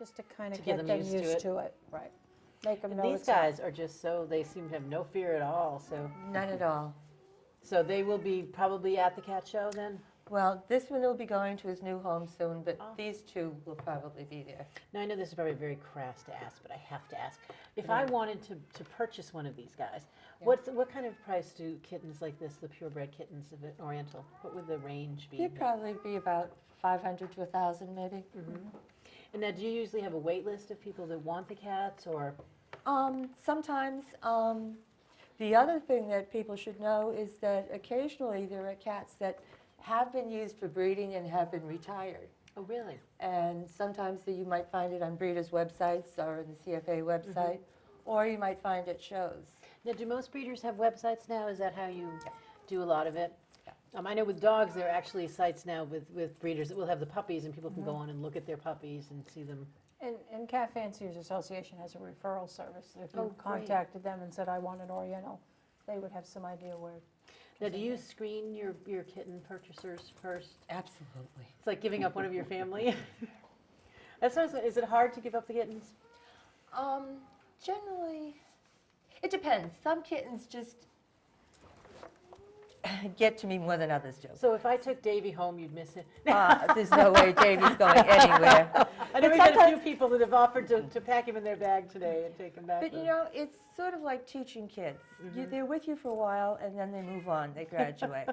just to kind To of get get them them used to used it. to it. Right. Make them And know these it's not- guys are just so, they seem to have no fear at all, None at all. so they will be probably at the cat show then? Well, this one will be going to his new home soon, but Oh. these two will probably be there. Now, I know this is probably very crass to ask, but I have to ask. If I wanted to purchase one of these guys, what kind of price do kittens like this, the purebred kittens of it, Oriental, what would the range be? They'd probably be about 500 to 1,000 maybe. And now, do you usually have a wait list of people that want the cats, or? Sometimes, the other thing that people should know is that occasionally there are cats that have been used for breeding and have been retired. Oh, really? And sometimes you might find it on breeders' websites or in the CFA website, or you might find it at shows. Now, do most breeders have websites now? Is that how you do a lot of it? Yeah. I know with dogs, there are actually sites now with breeders that will have the puppies, and people can go on and look at their puppies and see them. And Cat Fanciers Association has a referral service. If you Oh, great. contacted them and said, I want an Oriental, they would have some idea where. Now, do you screen your kitten purchasers first? Absolutely. It's like giving up one of your family. That's what I was, is it hard to give up the kittens? Generally, it depends. Some kittens just get to me more than others do. So if I took Davy home, you'd miss him. There's no way Davey's going anywhere. I know But we've had a few sometimes- people that have offered to pack him in their bag today and take him back. But you know, it's sort of like teaching kids. They're with you for a while and then they move on, they graduate.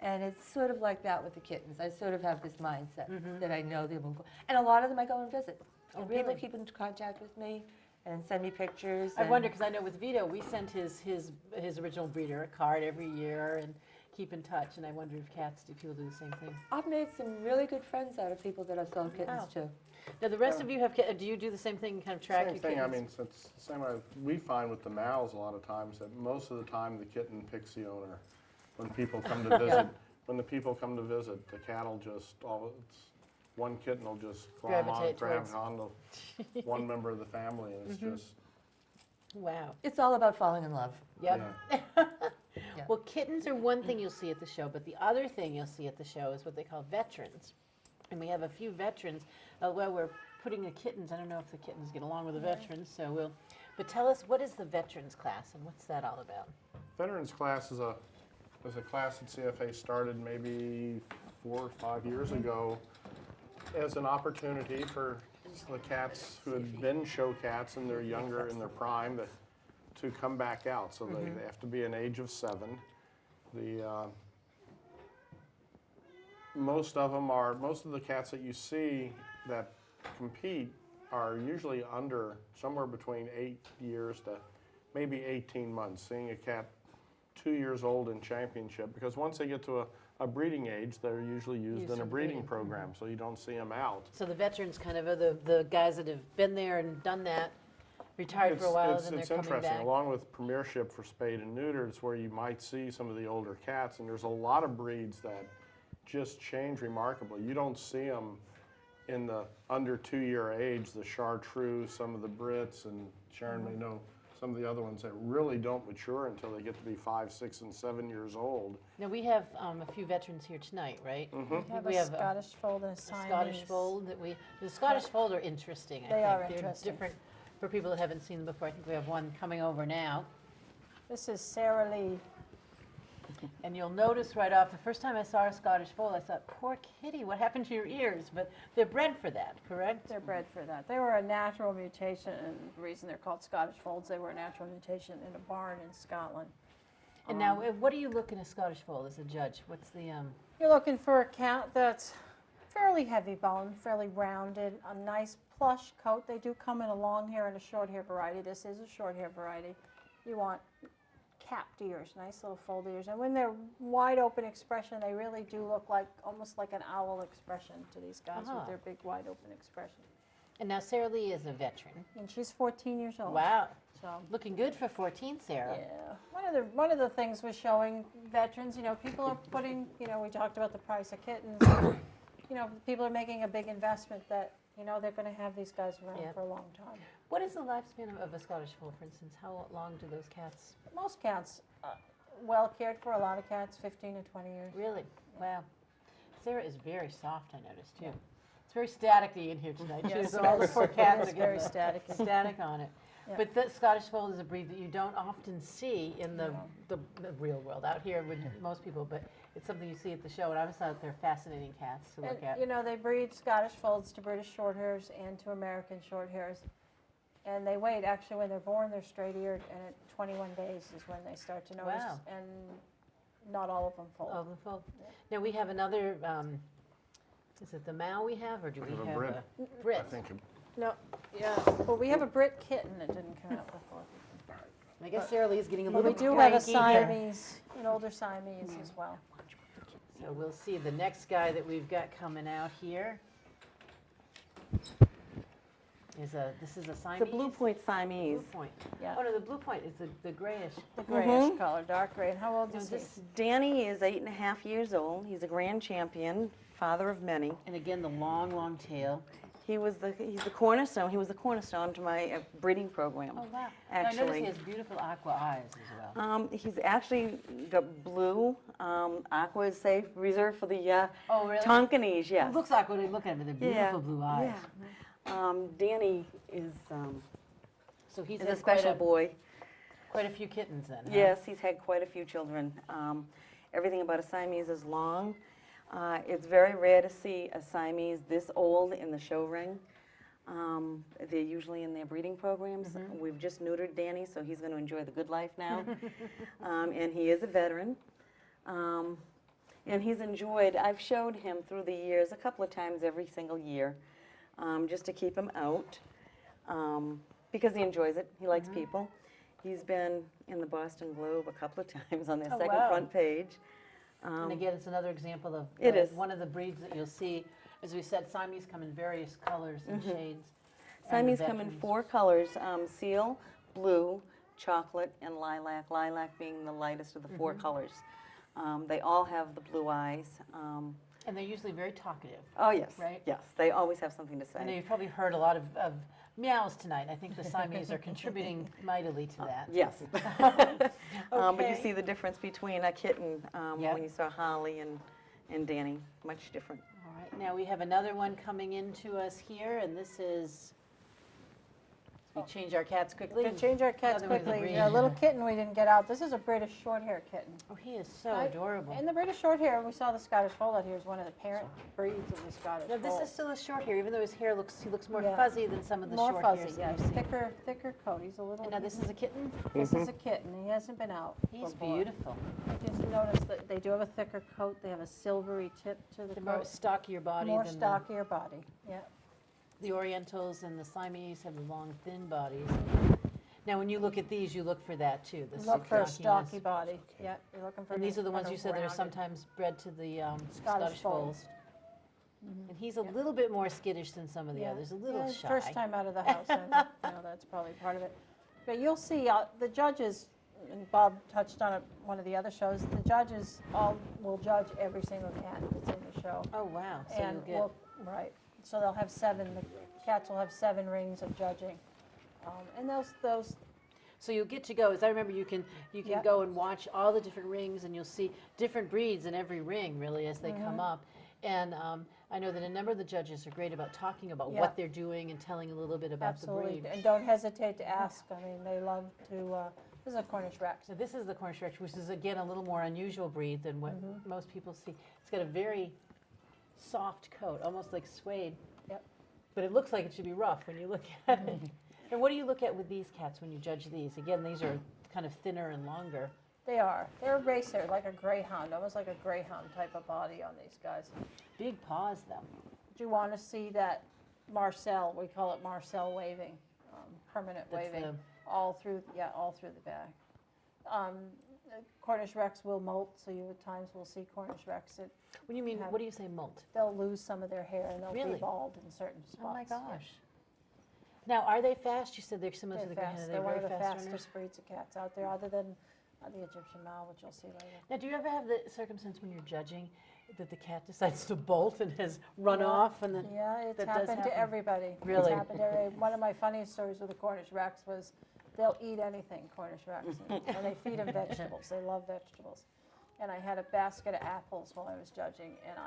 And it's sort of like that with the kittens. I sort of have this mindset that I know they will go. And a lot of them I go and visit. Oh, And people really? keep in contact with me and send me pictures. I and- wonder, because I know with Vito, we sent his original breeder a card every year and keep in touch, and I wonder if cats, do people do the same thing? I've made some really good friends out of people that I've sold kittens Wow. to. Now, the rest of you have, do you do the same thing, kind of track Same your thing, kittens? I mean, it's the same way we find with the males a lot of times that most of the time the kitten picks the owner. When people come to visit, when the people come to visit, the cat will just, one kitten will just grab Gravitate onto one member of the family, and it's just, Wow. It's all about falling in love. Yep. yeah. Yeah. Well, kittens are one thing you'll see at the show, but the other thing you'll see at the show is what they call veterans. And we have a few veterans. Well, we're putting the kittens, I don't know if the kittens get along with the veterans, so we'll, but tell us, what is the veterans class and what's that all about? Veterans class is a class that CFA started maybe 4 or 5 years ago as an opportunity for the cats who had been show cats and they're younger in their prime to come back out. So they have to be an age of 7. Most of the cats that you see that compete are usually under somewhere between 8 years to maybe 18 months. Seeing a cat 2 years old in championship, because once they get to a breeding age, they're usually used in a breeding program, so you don't see them out. So the veterans kind of are the guys that have been there and done that, retired for a while, and then they're It's coming interesting. back. Along with premiership for spayed and neutered, it's where you might see some of the older cats, and there's a lot of breeds that just change remarkably. You don't see them in the under 2-year age, the Chartreuse, some of the Brits, and Sharon may know some of the other ones that really don't mature until they get to be 5, 6, and 7 years old. Now, we have a few veterans here tonight, right? We have a Scottish fold and a a Siamese. Scottish fold the Scottish fold are interesting, I think. They are They're interesting. different for people that haven't seen them before. I think we have one coming over now. This is Sarah Lee. And you'll notice right off, the first time I saw a Scottish fold, I thought, poor kitty, what happened to your ears? But they're bred for that, correct? They're bred for that. They were a natural mutation, and the reason they're called Scottish folds, they were a natural mutation in a barn in Scotland. And now, what do you look in a Scottish fold as a judge? What's the, You're looking for a cat that's fairly heavy bone, fairly rounded, a nice plush coat. They do come in a long hair and a short hair variety. This is a short hair variety. You want capped ears, nice little fold ears. And when they're wide open expression, they really do look like, almost like an owl expression to these guys with their big wide open expression. and now Sarah Lee is a veteran. And she's 14 years old. Wow, So, looking good for 14, Sarah. yeah. One of the things was showing veterans, people are putting, we talked about the price of kittens. People are making a big investment that, they're going to have these guys around Yep. for a long time. What is the lifespan of a Scottish fold, for instance? How long do those cats Most cats, well cared for, a lot of cats, 15 to 20 years. really? Wow. Sarah is very soft, I noticed, too. It's very staticky in here tonight, too, Yes, so all the it is. poor cats It are is very getting static. the static on it. Yeah. But the Scottish Fold is a breed that you don't often see in the real world, out here with most people, but it's something you see at the show, and I always thought they're fascinating cats to look at. And, you know, they breed Scottish Folds to British Shorthairs and to American Shorthairs. And they wait, actually, when they're born, they're straight-eared, and at 21 days is when they start to notice. Wow. And not all of them fold. Oh, the fold. Now, we have another, is it the Mao we have, or do we have a have Brit. a Brit? I think No, yeah, well, we have a Brit kitten that didn't come out before. I guess Sarah Lee's getting a But little we do have a cranky here. Siamese, an older Siamese as well. So we'll see the next guy that we've got coming out here. This is a Siamese? The Blue Point Siamese. Blue Point. Yeah. Oh, no, the Blue Point is the grayish. The grayish color, dark gray. And how old is he? Danny is 8.5 years old. He's a grand champion, father of many. And again, the long, long tail. He's the cornerstone. He was the cornerstone to my breeding program. Oh, wow. Now, I notice Actually, he has beautiful aqua eyes as well. he's actually got blue. Aqua is safe, reserved for the Oh, really? Tonkinese. Yes. It looks like when you look at him, they're beautiful blue eyes. Yeah. Danny is So he's a had special boy. quite a few kittens then, huh? Yes, he's had quite a few children. Everything about a Siamese is long. It's very rare to see a Siamese this old in the show ring. They're usually in their breeding programs. We've just neutered Danny, so he's going to enjoy the good life now. And he is a veteran. And he's enjoyed, I've showed him through the years a couple of times every single year, just to keep him out, because he enjoys it. He likes people. He's been in the Boston Globe a couple of times on their Oh, second wow. front page. And again, it's another example of It is. one of the breeds that you'll see. As we said, Siamese come in various colors and shades. Siamese and the come in veterans. 4 colors, seal, blue, chocolate, and lilac. Lilac being the lightest of the 4 colors. They all have the blue eyes. And they're usually very talkative. Oh, yes. Right? Yes, they always have something to I know say. you've probably heard a lot of meows tonight. I think the Siamese are contributing mightily to that. Yes. But you Okay. see the difference between a kitten Yep. when you saw Holly and Danny, much different. All right, now we have another one coming into us here, and this is, we change our cats quickly. To change our cats Another one's a quickly, breed. a little kitten we didn't get out. This is a British Shorthair kitten. Oh, he is so Right. adorable. And the British Shorthair, we saw the Scottish Fold out here, is one of the parent breeds of the Scottish Now, this Fold. is still a short hair, even though his hair looks, he looks more Yeah. fuzzy than some of the More short fuzzy, hairs that yes. we've seen. Thicker coat. He's a little. And now this is a kitten? This is a kitten. He hasn't been out. He's before. beautiful. Just notice that they do have a thicker coat. They have a silvery tip to the The more coat. stockier body More than stockier body. Yeah. the Orientals and the Siamese have the long, thin bodies. Now, when you look at these, you look for that too. The Look for a stockiness. stocky body. Yeah, you're looking for. And these are the kind ones of you said that are rounded. sometimes bred to the Scottish Folds. Folds. And he's a little bit more skittish than some of the Yeah. others, a little Yeah, shy. First time out of the house, and that's probably part of it. But you'll see the judges, and Bob touched on it one of the other shows. The judges all will judge every single cat that's in the show, Oh, wow. So and you'll get, right. So they'll have 7. The cats will have 7 rings of judging, and those. so you'll get to go, as I remember, you can Yep. go and watch all the different rings, and you'll see different breeds in every ring, really, as they come up. And I know that a number of the judges are great about talking about Yeah. what they're doing and telling a little bit about the Absolutely, breed. and don't hesitate to ask. I mean, they love to. This is a Cornish Rex. So this is the Cornish Rex, which is, again, a little more unusual breed than what most people see. It's got a very soft coat, almost like suede. Yep. But it looks like it should be rough when you look at it. And what do you look at with these cats when you judge these? Again, these are kind of thinner and longer. They are. They're a racer, like a greyhound, almost like a greyhound type of body on these guys. Big paws, though. Do you want to see that Marcel? We call it Marcel waving, permanent That's waving, all through the back. Cornish Rex will molt, so you at times will see Cornish Rex. What do you mean, have- what do you say, molt? They'll lose some of their hair and they'll Really? be bald in certain spots. Oh, my Yeah. gosh. Now, are they fast? You said they're similar to They're the fast. Greyhound. They're one of very the fast runners? fastest breeds of cats out there, other than the Egyptian Mal, which you'll see later. Now, do you ever have the circumstance when you're judging that the cat decides to bolt and has run Yeah. off? And then Yeah, it's that does happened to happen. everybody. Really? It's happened to everybody. One of my funniest stories with the Cornish Rex was they'll eat anything, Cornish Rex, and they feed them vegetables. They love vegetables. And I had a basket of apples while I was judging, and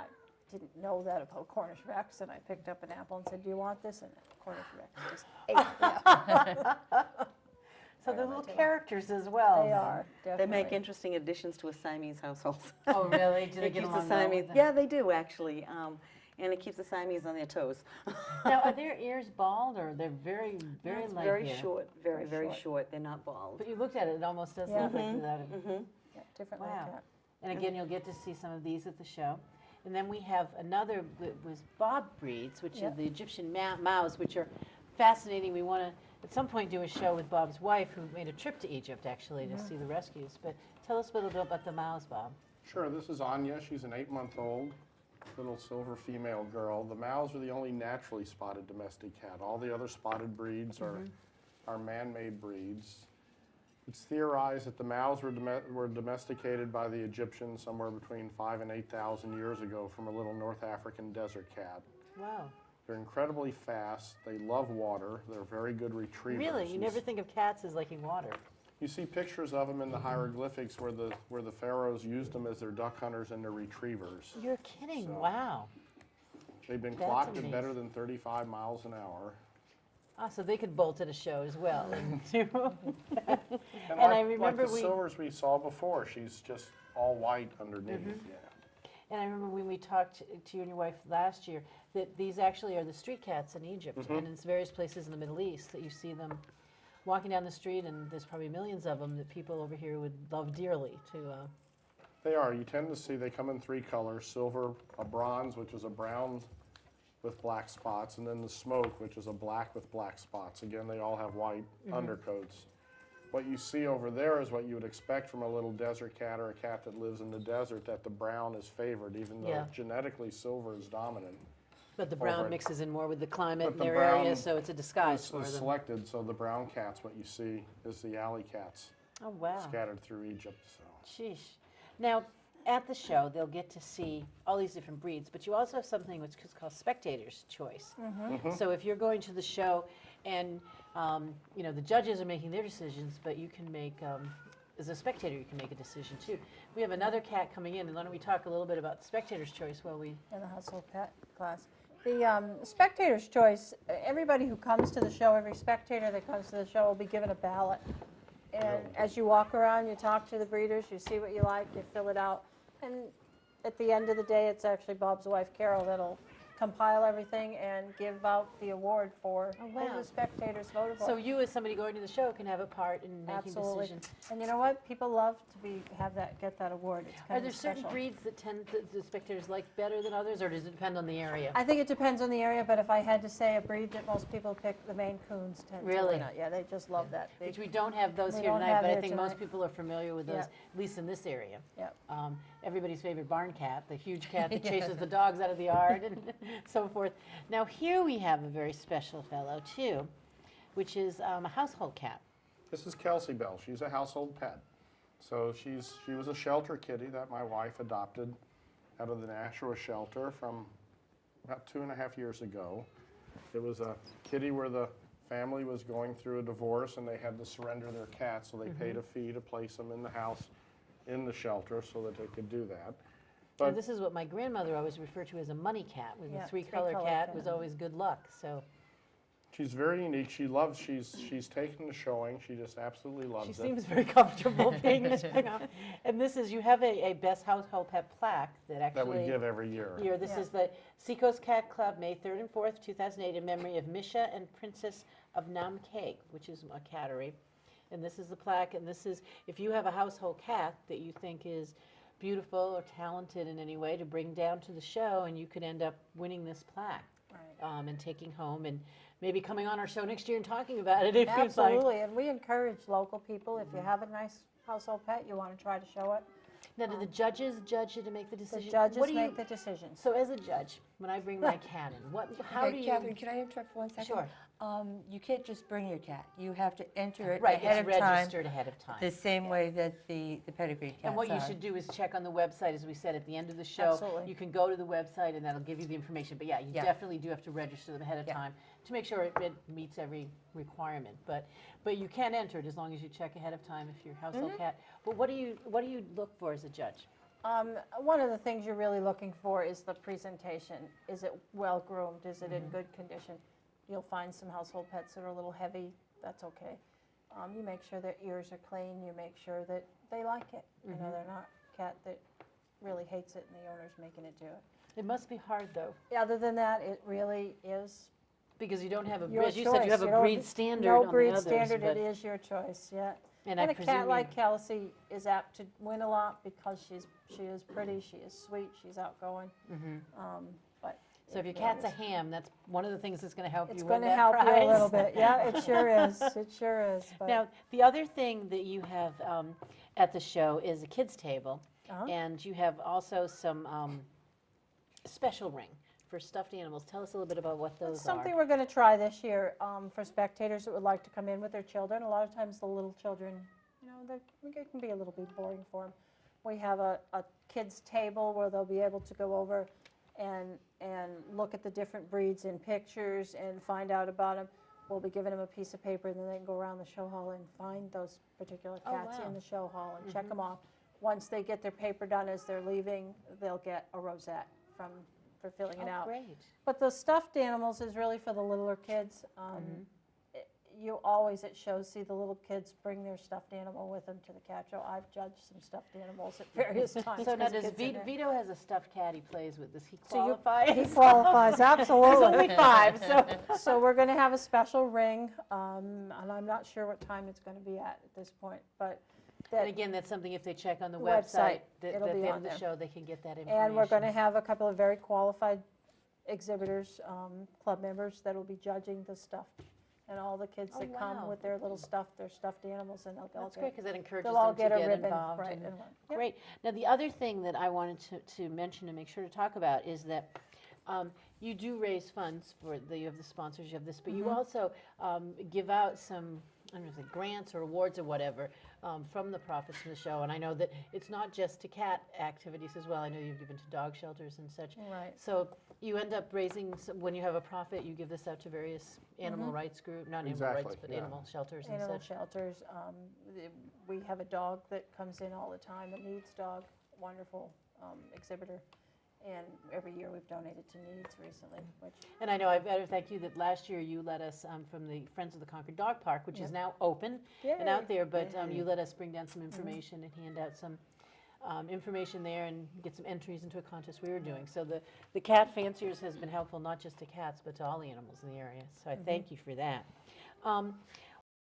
didn't know that about Cornish Rex, and I picked up an apple and said, "Do you want this?" And Cornish Rex just ate it. So Right they're on my little table. characters as well. They are, They definitely. make interesting additions to a Siamese household. Oh, really? Do they It get keeps the along well with Siamese, them? yeah, they do actually, and it keeps the Siamese on their toes. Now, are their ears bald, or they're very, very It's light very hair? short, very, Very very short. They're not bald. But you looked at it, it almost does Yeah. look like that. Yeah, different like Wow. that. And again, you'll get to see some of these at the show. And then we have another that was bob breeds, which are Yep. the Egyptian mouse, which are fascinating. We want to, at some point, do a show with Bob's wife, who made a trip to Egypt, actually, to see the rescues. But tell us a little bit about the mouse, Bob. Sure, this is Anya. She's an 8-month-old little silver female girl. The Maos are the only naturally spotted domestic cat. All the other spotted breeds are man-made breeds. It's theorized that the Maos were domesticated by the Egyptians somewhere between 5,000 and 8,000 years ago from a little North African desert cat. Wow. They're incredibly fast. They love water. They're very good retrievers. Really? You never think of cats as liking water. You see pictures of them in the hieroglyphics where the pharaohs used them as their duck hunters and their retrievers. You're kidding. So- Wow. They've been That's clocked at amazing. better than 35 miles an hour. Ah, so they could bolt at a show as well. And I like remember the we- silvers we saw before, she's just all white underneath. Mm-hmm. Yeah. And I remember when we talked to you and your wife last year, that these actually are the street cats in Egypt, and in various places in the Middle East, that you see them walking down the street, and there's probably millions of them that people over here would love dearly to. They are. You tend to see they come in 3 colors: silver, a bronze, which is a brown with black spots, and then the smoke, which is a black with black spots. Again, they all have white undercoats. What you see over there is what you would expect from a little desert cat or a cat that lives in the desert, that the brown is favored, even though Yeah. genetically silver is dominant. But the brown Over it. mixes in more with the climate But in the their brown area, so it's a disguise It's for them. selected, so the brown cats, what you see is the alley cats Oh, wow. scattered through Egypt. So. Sheesh. Now, at the show, they'll get to see all these different breeds, but you also have something which is called Spectator's Choice. So if you're going to the show and, the judges are making their decisions, but you can make, as a spectator, you can make a decision too. We have another cat coming in, and why don't we talk a little bit about Spectator's Choice while we... In the household pet class. The spectator's choice, everybody who comes to the show, every spectator that comes to the show will be given a ballot. And as you walk around, you talk to the breeders, you see what you like, you fill it out. And at the end of the day, it's actually Bob's wife, Carol, that'll compile everything and give out the award for who wow. the spectators voted for. So you, as somebody going to the show, can have a part in making Absolutely. decisions. And you know what? People love to get that award. It's Are kind there of certain special. breeds that the spectators like better than others, or does it depend on the area? I think it depends on the area, but if I had to say a breed that most people pick, the Maine Coons tend to Really? win it. Yeah, they just love that big. Which we don't have those We here don't tonight, have but I here think most tonight. people are familiar with those, Yep. at least in this area. Yep. Everybody's favorite barn cat, the huge cat that chases the dogs out of the yard and so forth. Now here we have a very special fellow too, which is a household cat. This is Kelsey Bell. She's a household pet. So she was a shelter kitty that my wife adopted out of the Nashua shelter from about 2.5 years ago. It was a kitty where the family was going through a divorce and they had to surrender their cat, so they paid a fee to place them in the house in the shelter so that they could do that. Now, But this is what my grandmother always referred to as a money cat, with Yeah, a three-color three-color cat cat. was always good luck. So she's very unique. She's taken the showing. She just absolutely loves she it. seems very comfortable being hung up. And this is, you have a best household pet plaque that That we actually. give every year. Here, this Yeah. is the Seacoast Cat Club, May 3rd and 4th, 2008, in memory of Misha and Princess of Namkeg, which is a cattery. And this is the plaque, and this is, if you have a household cat that you think is beautiful or talented in any way, to bring down to the show, and you could end up winning this plaque. Right. And taking home, and maybe coming on our show next year and talking about it if you'd like. Absolutely, and we encourage local people, if you have a nice household pet, you want to try to show it, Now, do the judges judge you to make the the decision? judges What do you- make the decisions. So as a judge, when I bring my cat in, how do you? Catherine, can I interrupt for 1 second? Sure. You can't just bring your cat. You have to enter it Right, ahead it's of time, registered ahead of time. the same way that the pedigree cats And what you are. should do is check on the website, as we said at the end of the show. Absolutely. You can go to the website and that'll give you the information. But yeah, you Yeah. definitely do have to register them ahead of Yeah. time to make sure it meets every requirement. But you can enter it as long as you check ahead of time if you're a household cat. But what do you look for as a judge? One of the things you're really looking for is the presentation. Is it well groomed? Is it in good condition? You'll find some household pets that are a little heavy. That's okay. You make sure their ears are clean. You make sure that they like it. You know, they're not a cat that really hates it and the owner's making it do it. It must be hard, though, Other than that, it really is because you don't have a, your as you said, you choice. have a don't- breed standard No on breed the others. standard, but, it is your choice, yeah. and And I a presume cat you- like Kelsey is apt to win a lot because she is pretty, she is sweet, she's outgoing. But So if your it cat's a is- ham, that's one of the things that's going to help It's you going win to that help prize. you a little bit. Yeah, it sure is. It sure is. But Now, the other thing that you have at the show is a kids' table, Uh-huh. and you have also some special ring for stuffed animals. Tell us a little bit about what those it's something are. we're going to try this year for spectators that would like to come in with their children. A lot of times the little children, you know, it can be a little bit boring for them. We have a kids' table where they'll be able to go over and look at the different breeds in pictures and find out about them. We'll be giving them a piece of paper, and then they can go around the show hall and find those particular Oh, cats wow. in the show hall and check them off. Once they get their paper done as they're leaving, they'll get a rosette for filling it Oh, out. great. But the stuffed animals is really for the littler kids. You always at shows see the little kids bring their stuffed animal with them to the cat show. I've judged some stuffed animals at various times. So now 'cause does kids are there. Vito has a stuffed cat he plays with. Does he So you- qualify? He qualifies, absolutely. There's only 5, so. So we're going to have a special ring, and I'm not sure what time it's going to be at this point, but And that, again, that's something if they check on the The website, website, that it'll at be the end on of the there. show, they can get that information. and we're going to have a couple of very qualified exhibitors, club members that'll be judging the stuffed, and all the kids Oh, that wow. come with their stuffed animals, and they'll That's get, great, because that encourages they'll all them to get a get ribbon, involved. right. and- and yep. Great. Now, the other thing that I wanted to mention and make sure to talk about is that you do raise funds for you have the sponsors, you have this, but you also give out some, I don't know, if it's grants or awards or whatever from the profits from the show. And I know that it's not just to cat activities as well. I know you've given to dog shelters and such. Right. So you end up raising, when you have a profit, you give this out to various animal rights group, not animal rights, Exactly, but yeah. animal shelters and Animal such. shelters, we have a dog that comes in all the time, a Needs dog, wonderful exhibitor. And every year we've donated to Needs recently, which, And I know I've got to thank you that last year you let us from the Friends of the Concord Dog Park, which is now open and out there, but you let us bring down some information and hand out some information there and get some entries into a contest we were doing. So the Cat Fanciers has been helpful not just to cats, but to all the animals in the area. So I thank you for that.